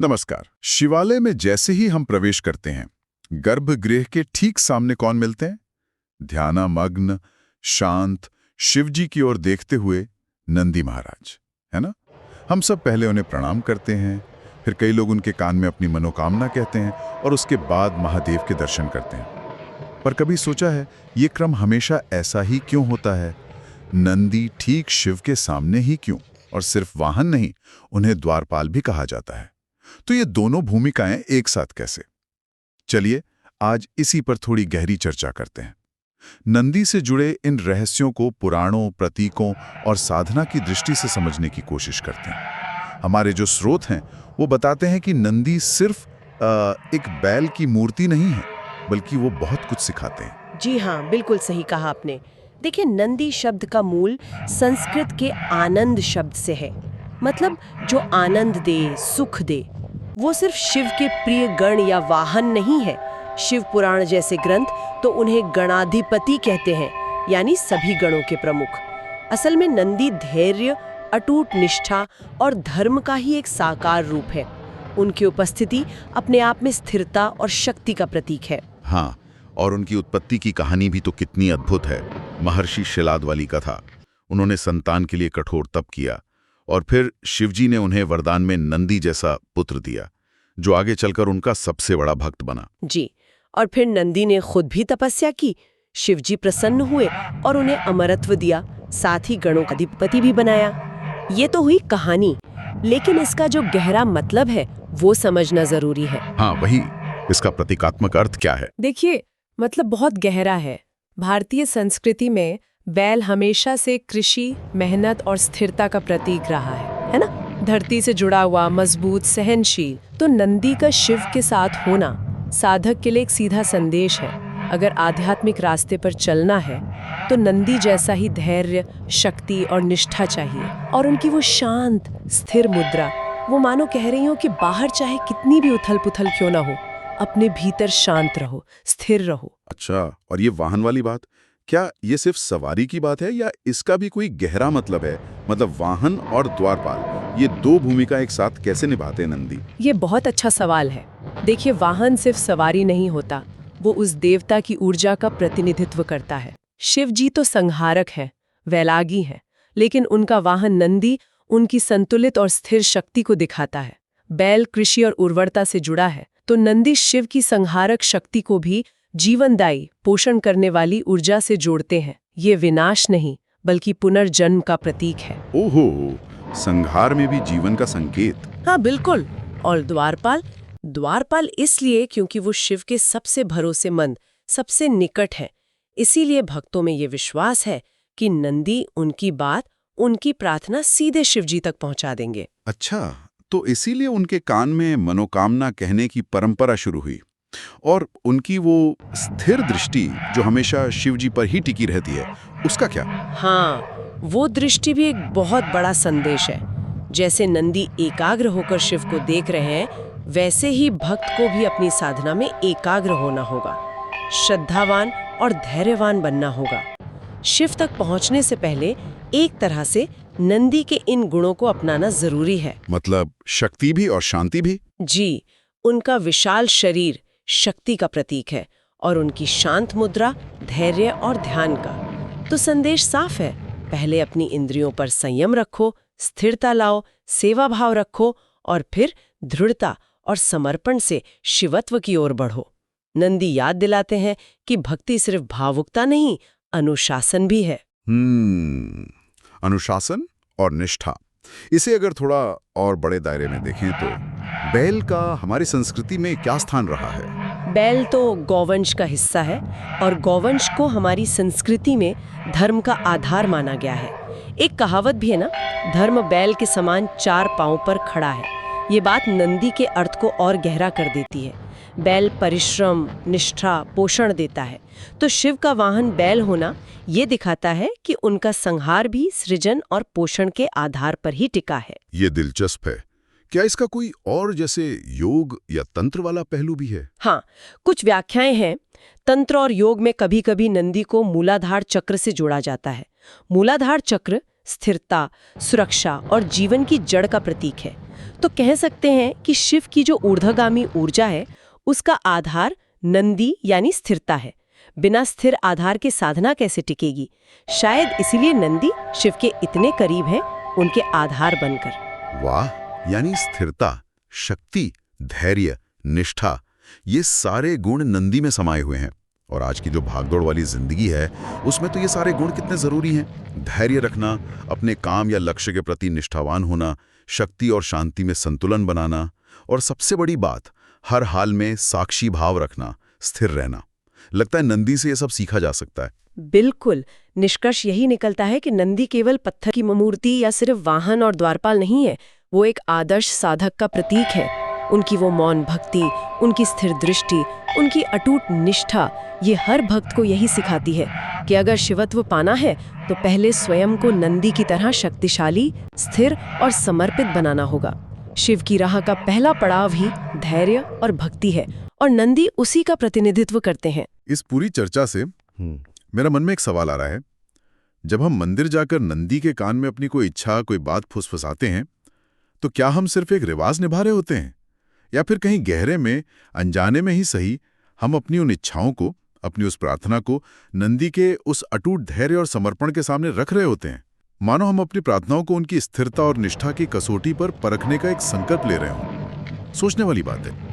नमस्कार। शिवालय में जैसे ही हम प्रवेश करते हैं, गर्भगृह के ठीक सामने कौन मिलते हैं? ध्यानमग्न, शांत, शिवजी की ओर देखते हुए नंदी महाराज, है ना? हम सब पहले उन्हें प्रणाम करते हैं, फिर कई लोग उनके कान में अपनी मनोकामना कहते हैं और उसके बाद महादेव के दर्शन करते हैं। पर कभी सोचा है, ये क्रम हमेशा ऐसा ही क्यों होता है? नंदी ठीक शिव के सामने ही क्यों? और सिर्फ वाहन नहीं, उन्हें द्वारपाल भी कहा जाता है। तो ये दोनों भूमिकाएं एक साथ कैसे? चलिए आज इसी पर थोड़ी गहरी चर्चा करते हैं। नंदी से जुड़े इन रहस्यों को पुराणों, प्रतीकों और साधना की दृष्टि से समझने की कोशिश करते हैं। हमारे जो स्रोत हैं वो बताते हैं कि नंदी सिर्फ एक बैल की मूर्ति नहीं है, बल्कि वो बहुत कुछ सिखाते हैं। जी हाँ, बिल्कुल सही कहा आपने। देखिए, नंदी शब्द का मूल संस्कृत के आनंद शब्द से है। मतलब जो आनंद दे, सुख दे। वो सिर्फ शिव के प्रिय गण या वाहन नहीं है। शिव पुराण जैसे ग्रंथ तो उन्हें गणाधिपति कहते हैं, यानी सभी गणों के प्रमुख। असल में नंदी धैर्य, अटूट निष्ठा और धर्म का ही एक साकार रूप है। उनकी उपस्थिति अपने आप में स्थिरता और शक्ति का प्रतीक है। हाँ, और उनकी उत्पत्ति की कहानी भी तो कितनी अद्भुत है। महर्षि शिलाद वाली कथा। उन्होंने संतान के लिए कठोर तप किया और फिर शिवजी ने उन्हें वरदान में नंदी जैसा पुत्र दिया, जो आगे चलकर उनका सबसे बड़ा भक्त बना। जी, और फिर नंदी ने खुद भी तपस्या की। शिवजी प्रसन्न हुए और उन्हें अमरत्व दिया, साथ ही गणों का अधिपति भी बनाया। ये तो हुई कहानी, लेकिन इसका जो गहरा मतलब है वो समझना जरूरी है। हाँ, वही। इसका प्रतीकात्मक अर्थ क्या है? देखिए, मतलब बहुत गहरा है। भारतीय संस्कृति में बैल हमेशा से कृषि, मेहनत और स्थिरता का प्रतीक रहा है ना? धरती से जुड़ा हुआ, मजबूत, सहनशील। तो नंदी का शिव के साथ होना साधक के लिए एक सीधा संदेश है। अगर आध्यात्मिक रास्ते पर चलना है तो नंदी जैसा ही धैर्य, शक्ति और निष्ठा चाहिए। और उनकी वो शांत, स्थिर मुद्रा, वो मानो कह रही हो कि बाहर चाहे कितनी भी उथल पुथल क्यों ना हो, अपने भीतर शांत रहो, स्थिर रहो। अच्छा, और ये वाहन वाली बात, क्या ये सिर्फ सवारी की बात है या इसका भी कोई गहरा मतलब है? मतलब वाहन और द्वारपाल, ये दो भूमिका एक साथ कैसे निभाते हैं नंदी? ये बहुत अच्छा सवाल है। देखिए, वाहन सिर्फ सवारी नहीं होता, वो उस देवता की ऊर्जा का प्रतिनिधित्व करता है। शिव जी तो संहारक हैं, वैरागी हैं, लेकिन उनका वाहन नंदी उनकी संतुलित और स्थिर शक्ति को दिखाता है। बैल कृषि और उर्वरता से जुड़ा है, तो नंदी शिव की संहारक शक्ति को भी जीवनदायी, पोषण करने वाली ऊर्जा से जोड़ते हैं। ये विनाश नहीं, बल्कि पुनर्जन्म का प्रतीक है। ओहो, संहार में भी जीवन का संकेत। हाँ, बिल्कुल। और द्वारपाल इसलिए क्योंकि वो शिव के सबसे भरोसेमंद, सबसे निकट है। इसीलिए भक्तों में ये विश्वास है कि नंदी उनकी बात, उनकी प्रार्थना सीधे शिवजी तक पहुंचा देंगे। अच्छा, तो इसीलिए उनके कान में मनोकामना कहने की परंपरा शुरू हुई। और उनकी वो स्थिर दृष्टि जो हमेशा शिवजी पर ही टिकी रहती है, उसका क्या? हाँ, वो दृष्टि भी एक बहुत बड़ा संदेश है। जैसे नंदी एकाग्र होकर शिव को देख रहे हैं, वैसे ही भक्त को भी अपनी साधना में एकाग्र होना होगा, श्रद्धावान और धैर्यवान बनना होगा। शिव तक पहुंचने से पहले एक तरह से नंदी के इन गुणों को अपनाना जरूरी है। मतलब शक्ति भी और शांति भी? जी, उनका विशाल शरीर शक्ति का प्रतीक है और उनकी शांत मुद्रा धैर्य और ध्यान का। तो संदेश साफ है, पहले अपनी इंद्रियों पर संयम रखो, स्थिरता लाओ, सेवा भाव रखो और फिर दृढ़ता और समर्पण से शिवत्व की ओर बढ़ो। नंदी याद दिलाते हैं कि भक्ति सिर्फ भावुकता नहीं, अनुशासन भी है। अनुशासन और निष्ठा। इसे अगर थोड़ा और बड़े दायरे में देखें तो बैल का हमारी संस्कृति में क्या स्थान रहा है? बैल तो गौवंश का हिस्सा है और गौवंश को हमारी संस्कृति में धर्म का आधार माना गया है। एक कहावत भी है ना, धर्म बैल के समान 4 पांव पर खड़ा है। ये बात नंदी के अर्थ को और गहरा कर देती है। बैल परिश्रम, निष्ठा, पोषण देता है, तो शिव का वाहन बैल होना ये दिखाता है कि उनका संहार भी सृजन और पोषण के आधार पर ही टिका है। ये दिलचस्प है। क्या इसका कोई और जैसे योग या तंत्र वाला पहलू भी है? हाँ, कुछ व्याख्याएं हैं। तंत्र और योग में कभी-कभी नंदी को मूलाधार चक्र से जोड़ा जाता है। मूलाधार चक्र स्थिरता, सुरक्षा और जीवन की जड़ का प्रतीक है। तो कह सकते हैं कि शिव की जो ऊर्ध्वगामी ऊर्जा है उसका आधार नंदी यानी स्थिरता है। बिना स्थिर आधार के साधना कैसे टिकेगी? शायद इसीलिए नंदी शिव के इतने करीब हैं, उनके आधार बनकर। वाह, यानी स्थिरता, शक्ति, धैर्य, निष्ठा, ये सारे गुण नंदी में समाये हुए हैं। और आज की जो भागदौड़ वाली जिंदगी है उसमें तो ये सारे गुण कितने जरूरी हैं। धैर्य रखना, अपने काम या लक्ष्य के प्रति निष्ठावान होना, शक्ति और शांति में संतुलन बनाना, और सबसे बड़ी बात, हर हाल में साक्षी भाव रखना, स्थिर रहना। लगता है नंदी से ये सब सीखा जा सकता है। बिल्कुल। निष्कर्ष यही निकलता है कि नंदी केवल पत्थर की मूर्ति या सिर्फ वाहन और द्वारपाल नहीं है, वो एक आदर्श साधक का प्रतीक है। उनकी वो मौन भक्ति, उनकी स्थिर दृष्टि, उनकी अटूट निष्ठा, ये हर भक्त को यही सिखाती है कि अगर शिवत्व पाना है तो पहले स्वयं को नंदी की तरह शक्तिशाली, स्थिर और समर्पित बनाना होगा। शिव की राह का पहला पड़ाव ही धैर्य और भक्ति है, और नंदी उसी का प्रतिनिधित्व करते हैं। इस पूरी चर्चा से मेरा मन में एक सवाल आ रहा है। जब हम मंदिर जाकर नंदी के कान में अपनी कोई इच्छा, कोई बात फुसफुसाते हैं, तो क्या हम सिर्फ एक रिवाज निभा रहे होते हैं, या फिर कहीं गहरे में, अनजाने में ही सही, हम अपनी उन इच्छाओं को, अपनी उस प्रार्थना को नंदी के उस अटूट धैर्य और समर्पण के सामने रख रहे होते हैं, मानो हम अपनी प्रार्थनाओं को उनकी स्थिरता और निष्ठा की कसौटी पर परखने का एक संकल्प ले रहे हों। सोचने वाली बात है।